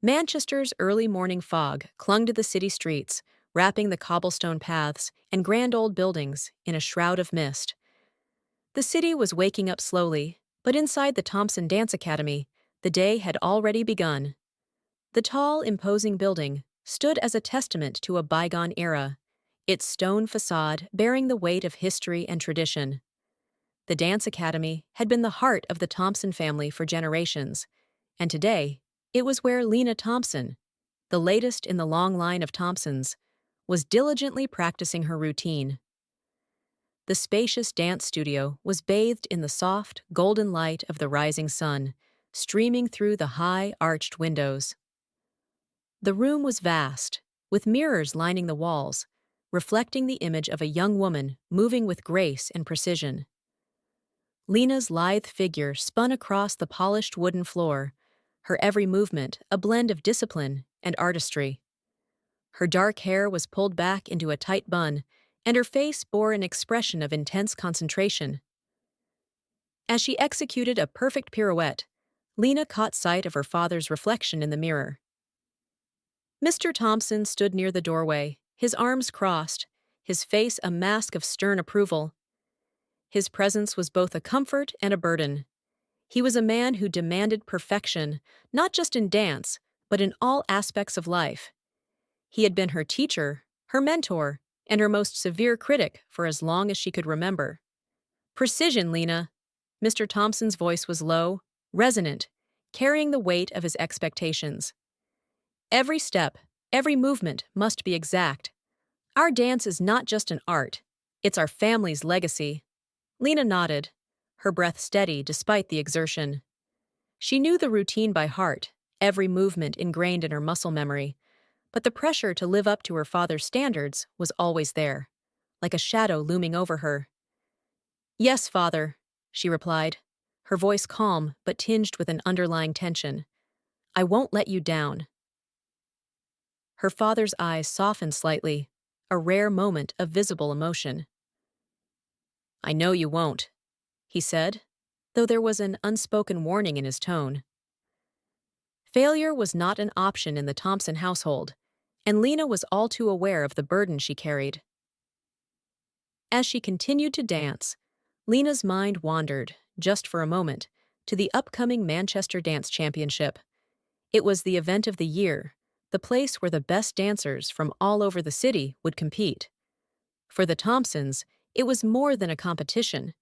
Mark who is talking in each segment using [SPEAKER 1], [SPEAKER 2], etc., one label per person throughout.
[SPEAKER 1] Manchester's early morning fog clung to the city streets, wrapping the cobblestone paths and grand old buildings in a shroud of mist. The city was waking up slowly, but inside the Thompson Dance Academy, the day had already begun. The tall, imposing building stood as a testament to a bygone era, its stone facade bearing the weight of history and tradition. The Dance Academy had been the heart of the Thompson family for generations, and today, it was where Lena Thompson, the latest in the long line of Thompsons, was diligently practicing her routine. The spacious dance studio was bathed in the soft, golden light of the rising sun, streaming through the high, arched windows. The room was vast, with mirrors lining the walls, reflecting the image of a young woman moving with grace and precision. Lena's lithe figure spun across the polished wooden floor, her every movement a blend of discipline and artistry. Her dark hair was pulled back into a tight bun, and her face bore an expression of intense concentration. As she executed a perfect pirouette, Lena caught sight of her father's reflection in the mirror. Mr. Thompson stood near the doorway, his arms crossed, his face a mask of stern approval. His presence was both a comfort and a burden. He was a man who demanded perfection, not just in dance, but in all aspects of life. He had been her teacher, her mentor, and her most severe critic for as long as she could remember. "Precision, Lena." Mr. Thompson's voice was low, resonant, carrying the weight of his expectations. "Every step, every movement must be exact. Our dance is not just an art, it's our family's legacy." Lena nodded, her breath steady despite the exertion. She knew the routine by heart, every movement ingrained in her muscle memory, but the pressure to live up to her father's standards was always there, like a shadow looming over her. "Yes, father," she replied, her voice calm but tinged with an underlying tension. "I won't let you down." Her father's eyes softened slightly, a rare moment of visible emotion. "I know you won't," he said, though there was an unspoken warning in his tone. Failure was not an option in the Thompson household, and Lena was all too aware of the burden she carried. As she continued to dance, Lena's mind wandered, just for a moment, to the upcoming Manchester Dance Championship. It was the event of the year, the place where the best dancers from all over the city would compete. For the Thompsons, it was more than a competition.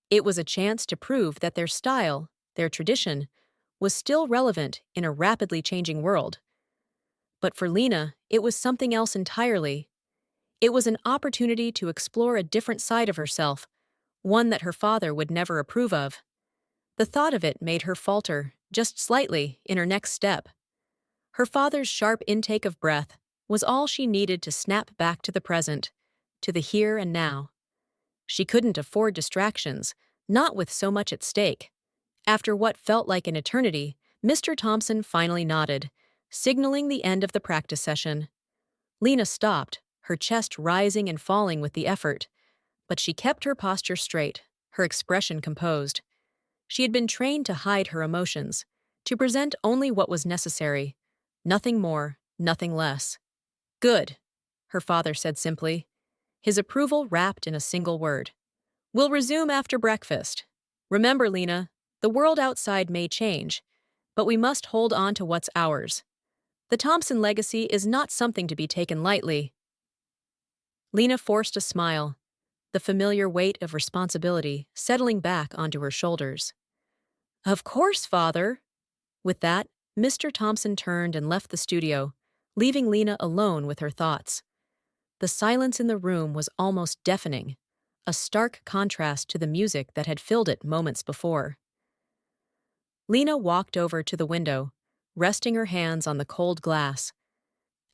[SPEAKER 1] It was a chance to prove that their style, their tradition, was still relevant in a rapidly changing world. But for Lena, it was something else entirely. It was an opportunity to explore a different side of herself, one that her father would never approve of. The thought of it made her falter, just slightly, in her next step. Her father's sharp intake of breath was all she needed to snap back to the present, to the here and now. She couldn't afford distractions, not with so much at stake. After what felt like an eternity, Mr. Thompson finally nodded, signaling the end of the practice session. Lena stopped, her chest rising and falling with the effort, but she kept her posture straight, her expression composed. She had been trained to hide her emotions, to present only what was necessary, nothing more, nothing less. "Good," her father said simply, his approval wrapped in a single word. "We'll resume after breakfast. Remember, Lena, the world outside may change, but we must hold on to what's ours. The Thompson legacy is not something to be taken lightly." Lena forced a smile, the familiar weight of responsibility settling back onto her shoulders. "Of course, father." With that, Mr. Thompson turned and left the studio, leaving Lena alone with her thoughts. The silence in the room was almost deafening, a stark contrast to the music that had filled it moments before. Lena walked over to the window, resting her hands on the cold glass.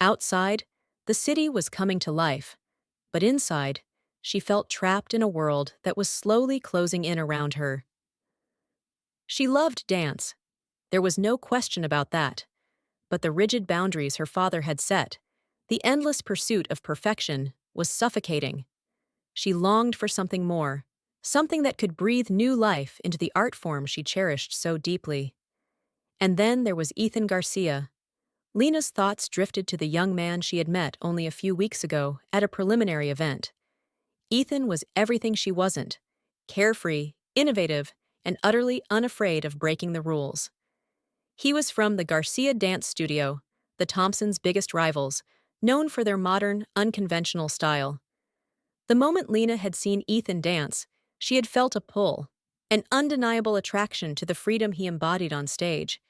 [SPEAKER 1] Outside, the city was coming to life, but inside, she felt trapped in a world that was slowly closing in around her. She loved dance. There was no question about that. But the rigid boundaries her father had set, the endless pursuit of perfection, was suffocating. She longed for something more, something that could breathe new life into the art form she cherished so deeply. And then there was Ethan Garcia. Lena's thoughts drifted to the young man she had met only a few weeks ago at a preliminary event. Ethan was everything she wasn't: carefree, innovative, and utterly unafraid of breaking the rules. He was from the Garcia Dance Studio, the Thompsons' biggest rivals, known for their modern, unconventional style. The moment Lena had seen Ethan dance, she had felt a pull, an undeniable attraction to the freedom he embodied on stage.